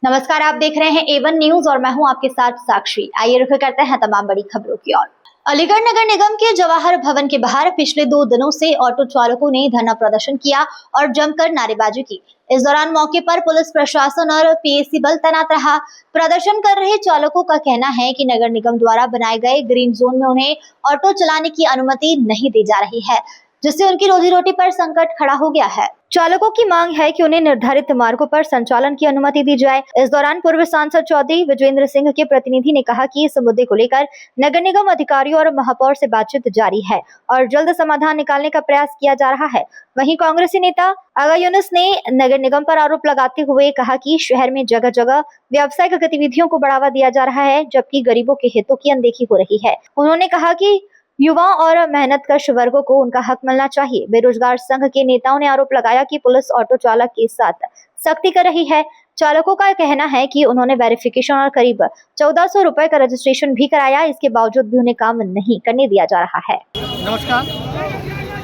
नमस्कार, आप देख रहे हैं A1 न्यूज और मैं हूं आपके साथ साक्षी। आइए रुख करते हैं तमाम बड़ी खबरों की ओर। अलीगढ़ नगर निगम के जवाहर भवन के बाहर पिछले 2 दिनों से ऑटो चालकों ने धरना प्रदर्शन किया और जमकर नारेबाजी की। इस दौरान मौके पर पुलिस प्रशासन और पीएसी बल तैनात रहा। प्रदर्शन कर रहे चालकों का कहना है कि नगर निगम द्वारा बनाए गए ग्रीन जोन में उन्हें ऑटो चलाने की अनुमति नहीं दी जा रही है, जिससे उनकी रोजी रोटी पर संकट खड़ा हो गया है। चालकों की मांग है कि उन्हें निर्धारित मार्गों पर संचालन की अनुमति दी जाए। इस दौरान पूर्व सांसद चौधरी विजेंद्र सिंह के प्रतिनिधि ने कहा कि इस मुद्दे को लेकर नगर निगम अधिकारियों और महापौर से बातचीत जारी है और जल्द समाधान निकालने का प्रयास किया जा रहा है। वहीं कांग्रेसी नेता आगा यूनुस ने नगर निगम पर आरोप लगाते हुए कहा कि शहर में जगह जगह व्यावसायिक गतिविधियों को बढ़ावा दिया जा रहा है, जबकि गरीबों के हितों की अनदेखी हो रही है। उन्होंने कहा कि युवाओं और मेहनतकश वर्गों को उनका हक मिलना चाहिए। बेरोजगार संघ के नेताओं ने आरोप लगाया कि पुलिस ऑटो चालक के साथ सख्ती कर रही है। चालकों का कहना है कि उन्होंने वेरिफिकेशन और करीब 1400 रुपए का रजिस्ट्रेशन भी कराया, इसके बावजूद भी उन्हें काम नहीं करने दिया जा रहा है। नमस्कार,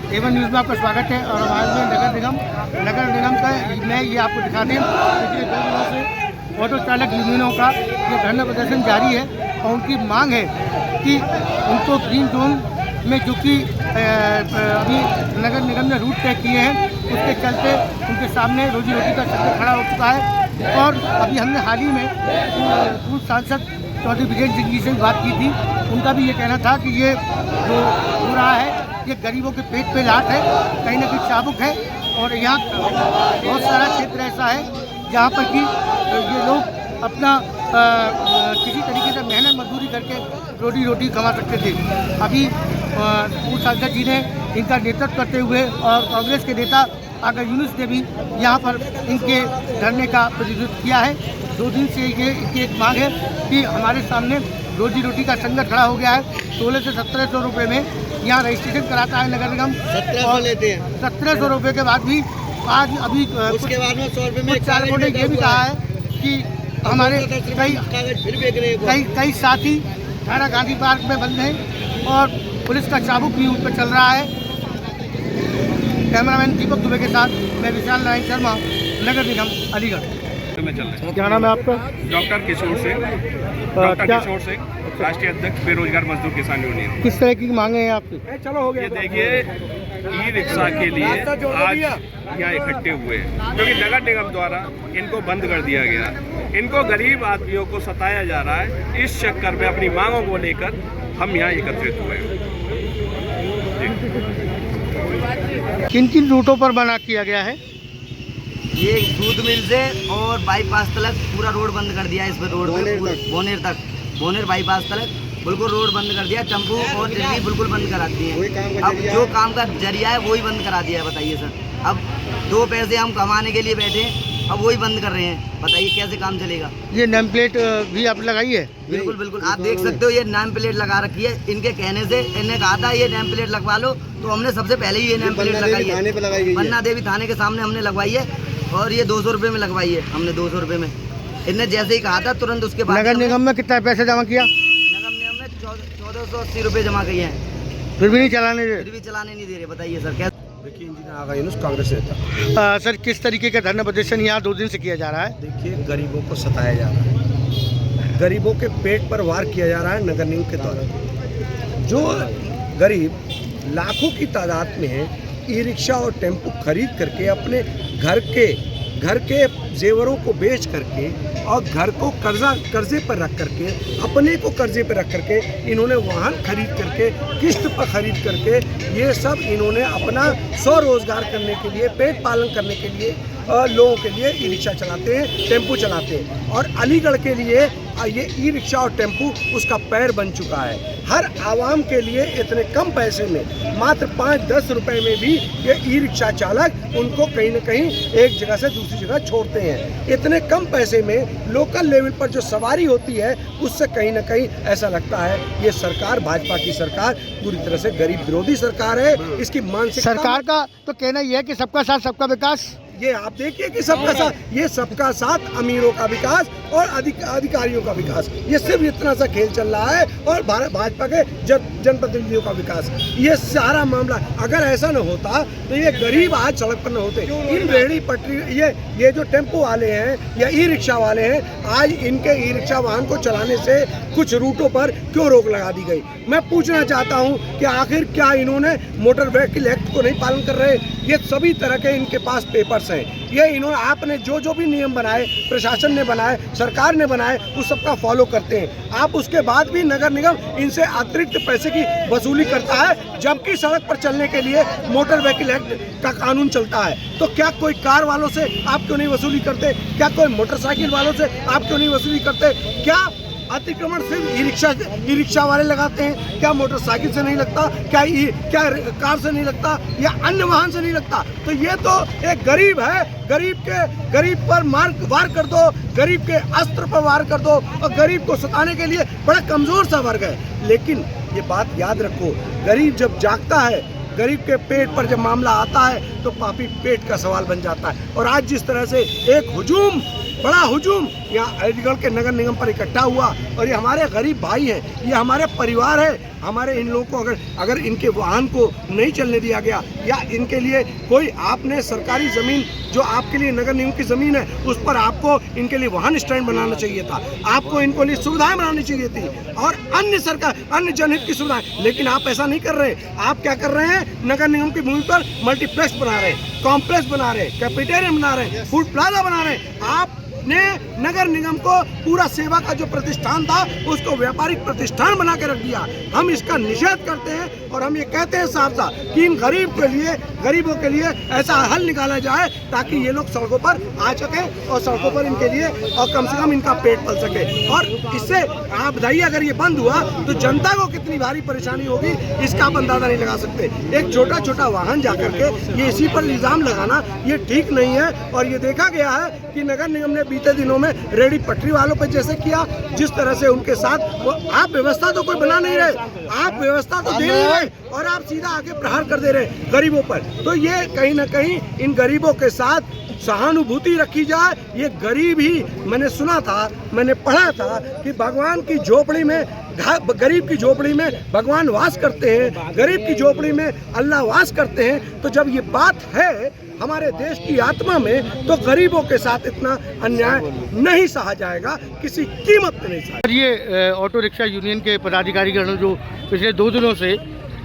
A1 न्यूज में आपका स्वागत है। और आज में नगर निगम का मैं ये आपको दिखा दें, पिछले 2 दिनों से ऑटो चालक यूनियनों का ये धरना प्रदर्शन जारी है और उनकी मांग है कि उनको ग्रीन जोन में जो कि अभी नगर निगम ने रूट तय किए हैं, उसके चलते उनके सामने रोजी रोटी का संकट खड़ा हो चुका है। और अभी हमने हाल ही में पूर्व सांसद चौधरी विजेंद्र सिंह जी से बात की थी। उनका भी ये कहना था कि ये जो हो रहा है ये गरीबों के पेट पे लात है, कहीं ना कहीं चाबुक है। और यहाँ बहुत सारा क्षेत्र ऐसा है जहाँ पर कि ये लोग अपना किसी तरीके से मेहनत मजदूरी करके रोटी कमा सकते थे। अभी पूर्व सांसद जी ने इनका नेतृत्व करते हुए और कांग्रेस के नेता आगा यूनुस ने भी यहाँ पर इनके धरने का प्रतिनिधित्व किया है। 2 दिन से ये इनकी एक मांग है कि हमारे सामने रोजी रोटी का संकट खड़ा हो गया है। 1600 से 1700 रुपये में यहाँ रजिस्ट्रेशन कराता है नगर निगम, 1700 लेते हैं। 1700 रुपये के बाद भी आज अभी उसके बाद में 100 रुपये में चालकों ने ये भी कहा है कि हमारे कई साथी थाना गांधी पार्क में बंद हैं और पुलिस का चाबुक भी उन पर चल रहा है। कैमरामैन दीपक दुबे के साथ मैं विशाल नारायण शर्मा, नगर निगम अलीगढ़ में चल रहे हैं। क्या नाम है आपका? डॉक्टर किशोर सिंह, राष्ट्रीय अध्यक्ष बेरोजगार मजदूर किसान यूनियन। किस तरह की मांगे हैं आपकी? ये देखिए, ई रिक्शा के लिए आज यहाँ इकट्ठे हुए हैं क्योंकि नगर निगम द्वारा इनको बंद कर दिया गया। इनको गरीब आदमियों को सताया जा रहा है। इस चक्कर में अपनी मांगों को लेकर हम यहाँ एकत्रित हुए हैं। किन किन रूटों पर बना किया गया है? ये दूध मिल से और बाईपास तक पूरा रोड बंद कर दिया है। इस पर रोड पे बोनेर बाईपास तक बिल्कुल रोड बंद कर दिया। टेम्पो और दिल्ली बिल्कुल बंद करा दी है। अब जो काम का जरिया है वही बंद करा दिया है। बताइए सर, अब 2 पैसे हम कमाने के लिए बैठे, अब वही बंद कर रहे हैं। बताइए कैसे काम चलेगा? ये नेम प्लेट भी आप लगाई है? बिल्कुल आप देख सकते हो, ये नेम प्लेट लगा रखी है। इनके कहने से इन्हें कहा था ये नेम प्लेट लगवा लो, तो हमने सबसे पहले ही ये नेम प्लेट लगाई है। पन्ना देवी थाने के सामने हमने लगवाई है और ये 200 रुपये में लगवाई है हमने। 200 रुपये में इन्हें जैसे ही कहा था तुरंत उसके बाद नगर निगम में कितना पैसा जमा किया? नगर निगम में 1480 रुपये जमा किए हैं। फिर भी नहीं चलाने नहीं दे रहे। बताइए सर कैसे? देखिए, इंजीनियर आगा यूनुस, कांग्रेस नेता। सर, किस तरीके का धरना प्रदर्शन यहाँ 2 दिन से किया जा रहा है? देखिए, गरीबों को सताया जा रहा है, गरीबों के पेट पर वार किया जा रहा है नगर निगम के द्वारा। जो गरीब लाखों की तादाद में ई रिक्शा और टेम्पो खरीद करके अपने घर के जेवरों को बेच करके और घर को कर्जे पर रख करके, अपने को कर्जे पर रख करके इन्होंने वाहन खरीद करके, किस्त पर खरीद करके, ये सब इन्होंने अपना स्वरोजगार करने के लिए, पेट पालन करने के लिए लोगों के लिए ई रिक्शा चलाते हैं, टेम्पो चलाते हैं। और अलीगढ़ के लिए ये ई रिक्शा और टेम्पो उसका पैर बन चुका है। हर आवाम के लिए इतने कम पैसे में, मात्र 5-10 रुपए में भी ये ई रिक्शा चालक उनको कहीं न कहीं एक जगह से दूसरी जगह छोड़ते हैं। इतने कम पैसे में लोकल लेवल पर जो सवारी होती है, उससे कहीं न कहीं ऐसा लगता है ये सरकार, भाजपा की सरकार, पूरी तरह से गरीब विरोधी सरकार है। इसकी मानसिकता, सरकार का तो कहना यह है कि सबका साथ सबका विकास। ये आप देखिए कि सबका साथ, ये सबका साथ अमीरों का विकास और अधिकारियों का विकास, ये सिर्फ इतना सा खेल चल रहा है। और भाजपा के जनप्रतिनिधियों का विकास, ये सारा मामला। अगर ऐसा न होता तो ये गरीब आज सड़क पर न होते। इन रेहड़ी पटरी, ये जो टेम्पो वाले हैं या ई रिक्शा वाले हैं, आज इनके ई रिक्शा वाहन को चलाने से कुछ रूटों पर क्यों रोक लगा दी गई? मैं पूछना चाहता हूं कि आखिर क्या इन्होंने मोटर व्हीकल एक्ट को नहीं पालन कर रहे? ये सभी तरह के इनके पास पेपर्स हैं। ये इन्होंने, आपने जो भी नियम बनाए, प्रशासन ने बनाए, सरकार ने बनाए, उस सबका फॉलो करते हैं आप। उसके बाद भी नगर निगम इनसे अतिरिक्त पैसे की वसूली करता है, जबकि सड़क पर चलने के लिए मोटर व्हीकल एक्ट का कानून चलता है। तो क्या कोई कार वालों से आप क्यों नहीं वसूली करते? क्या कोई मोटरसाइकिल वालों से आप क्यों नहीं वसूली करते? क्या अतिक्रमण सिर्फ ई रिक्शा वाले लगाते हैं? क्या मोटरसाइकिल से नहीं लगता? क्या कार से नहीं लगता? या अन्य वाहन से नहीं लगता? तो ये तो एक गरीब है, गरीब पर वार कर दो, गरीब के अस्त्र पर वार कर दो, और गरीब को सताने के लिए बड़ा कमजोर सा वर्ग है। लेकिन ये बात याद रखो, गरीब जब जागता है, गरीब के पेट पर जब मामला आता है तो पापी पेट का सवाल बन जाता है। और आज जिस तरह से एक बड़ा हुजूम यहाँ अलीगढ़ के नगर निगम पर इकट्ठा हुआ, और ये हमारे गरीब भाई हैं, ये हमारे परिवार है, हमारे इन लोगों को अगर इनके वाहन को नहीं चलने दिया गया, या इनके लिए कोई आपने सरकारी ज़मीन जो आपके लिए नगर निगम की ज़मीन है, उस पर आपको इनके लिए वाहन स्टैंड बनाना चाहिए था, आपको इनको लिए सुविधाएं बनानी चाहिए थी, और अन्य जनहित की सुविधाएं। लेकिन आप ऐसा नहीं कर रहे। आप क्या कर रहे हैं? नगर निगम की भूमि पर मल्टीप्लेक्स बना रहे हैं, कॉम्प्लेक्स बना रहे हैं, कैफेटेरियम बना रहे हैं, फूड प्लाजा बना रहे हैं। आपने नगर निगम को पूरा सेवा का जो प्रतिष्ठान था उसको व्यापारिक प्रतिष्ठान बना के रख दिया। हम इसका निषेध करते हैं और हम ये कहते हैं साफ साफ कि इन गरीबों के लिए ऐसा हल निकाला जाए ताकि ये लोग सड़कों पर आ सके और सड़कों पर इनके लिए और कम से कम इनका पेट पल सके। और इससे आप बताइए, अगर ये बंद हुआ तो जनता को कितनी भारी परेशानी होगी, इसका आप अंदाजा नहीं लगा सकते। एक छोटा वाहन जाकर के ये इसी पर इल्जाम लगाना ये ठीक नहीं है। और ये देखा गया है कि नगर निगम ने बीते दिनों में रेहड़ी पटरी वालों पर जैसे किया, जिस तरह से उनके साथ आप व्यवस्था तो कोई बना नहीं रहे, आप व्यवस्था तो दे नहीं रहे, और आप सीधा आगे प्रहार कर दे रहे गरीबों पर। तो ये कहीं ना कहीं इन गरीबों के साथ सहानुभूति रखी जाए। ये गरीब ही, मैंने सुना था, मैंने पढ़ा था कि भगवान की झोपड़ी में, गरीब की झोपड़ी में भगवान वास करते हैं, गरीब की झोपड़ी में अल्लाह वास करते हैं। तो जब ये बात है हमारे देश की आत्मा में, तो गरीबों के साथ इतना अन्याय नहीं सहा जाएगा, किसी कीमत पे नहीं सहा। ये ऑटो रिक्शा यूनियन के पदाधिकारीगण जो पिछले 2 दिनों से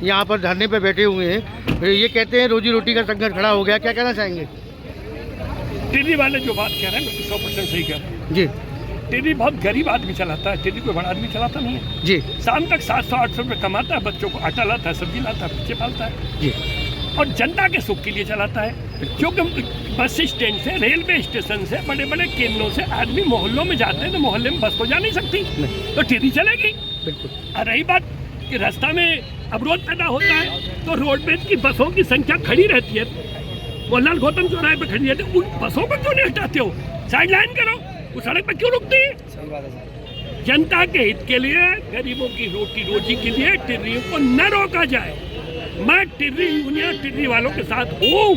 यहाँ पर धरने पे बैठे हुए हैं, ये कहते हैं रोजी रोटी का संकट खड़ा हो गया, क्या कहना चाहेंगे? टिड्डी वाले जो बात कह रहे हैं 100% सही कह रहे हैं जी। टिड्डी बहुत गरीब आदमी चलाता है, टिड्डी कोई बड़ा आदमी चलाता नहीं है जी। शाम तक 700-800 रुपये कमाता है, बच्चों को आटा लाता है, सब्जी लाता है, बच्चे पालता है जी। और जनता के सुख के लिए चलाता है। क्योंकि बस स्टैंड से, रेलवे स्टेशन से, बड़े बड़े केंद्रों से आदमी मोहल्लों में जाते हैं, तो मोहल्ले में बस तो जा नहीं सकती, तो टिड्डी चलेगी। बिल्कुल। और रही बात कि रास्ता में अवरोध पैदा होता है, तो रोडवेज की बसों की संख्या खड़ी रहती है, मोहनलाल गौतम चौराहे पे खड़ी रहती है, उन बसों को क्यों नहीं हटाते हो? साइड लाइन करो, उस सड़क पर क्यों रुकती है? जनता के हित के लिए, गरीबों की रोटी रोजी के लिए टिड्डियों को न रोका जाए। मैं टिड्डी यूनियन, टिड्डी वालों के साथ हूँ,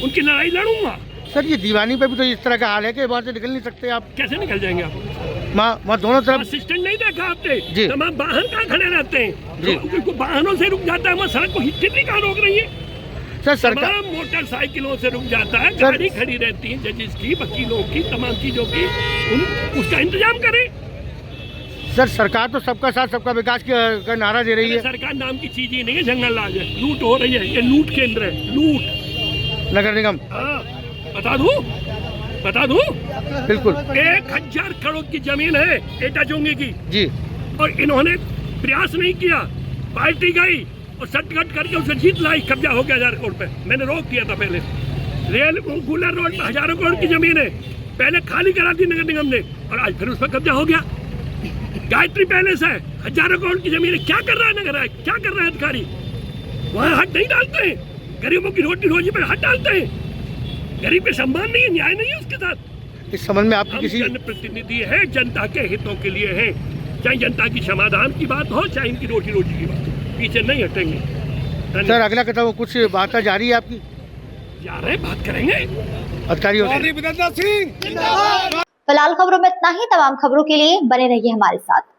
उनकी लड़ाई लड़ूंगा। सर, ये दीवानी पे भी तो इस तरह का हाल है कि वहाँ से निकल नहीं सकते आप। कैसे निकल जाएंगे आप? वहाँ दोनों तरफ असिस्टेंट नहीं देखा आपने? जी। तमाम वाहन कहाँ खड़े रहते हैं जी। तो वाहनों से रुक जाता है, वहाँ सड़क को टिड्डी कहाँ रोक रही है? सर, सरकार तमाम मोटरसाइकिलों से रुक जाता है, गाड़ी खड़ी रहती है, जजेस की, वकीलों की, तमाम चीजों की, उसका इंतजाम करें। सर, सरकार तो सबका साथ सबका विकास का नारा दे रही है। सरकार नाम की चीज ही नहीं है, जंगल राज है, लूट हो रही है, ये लूट केंद्र है, लूट। नगर निगम, हाँ, बता दूं बिल्कुल 1000 करोड़ की जमीन है एटा जोंगी की जी, और इन्होंने प्रयास नहीं किया, पार्टी गई और सटगट करके उसे जीत लाई, कब्जा हो गया 1000 करोड़ पे। मैंने रोक दिया था पहले। रेल गुलर रोड पर हजारों करोड़ की जमीन है, पहले खाली करा दी नगर निगम ने, और आज फिर उस पर कब्जा हो गया। गायत्री पैलेस है, हजारों करोड़ की जमीन है, क्या कर रहा है नगर है, क्या कर रहे हैं अधिकारी? वहाँ हाथ नहीं डालते हैं, गरीबों की रोटी रोजी पर हाथ डालते हैं। गरीब के सम्मान नहीं है, न्याय नहीं है उसके साथ। इस संबंध में आपकी किसी जनप्रतिनिधि है, जनता के हितों के लिए है, चाहे जनता की समाधान की बात हो, चाहे इनकी रोटी रोजी की बात हो, पीछे नहीं हटेंगे। सर, अगला कदम कुछ बात जारी है आपकी? जा रहे बात करेंगे। अधिकारियों से। फिलहाल खबरों में इतना ही। तमाम खबरों के लिए बने रहिए हमारे साथ।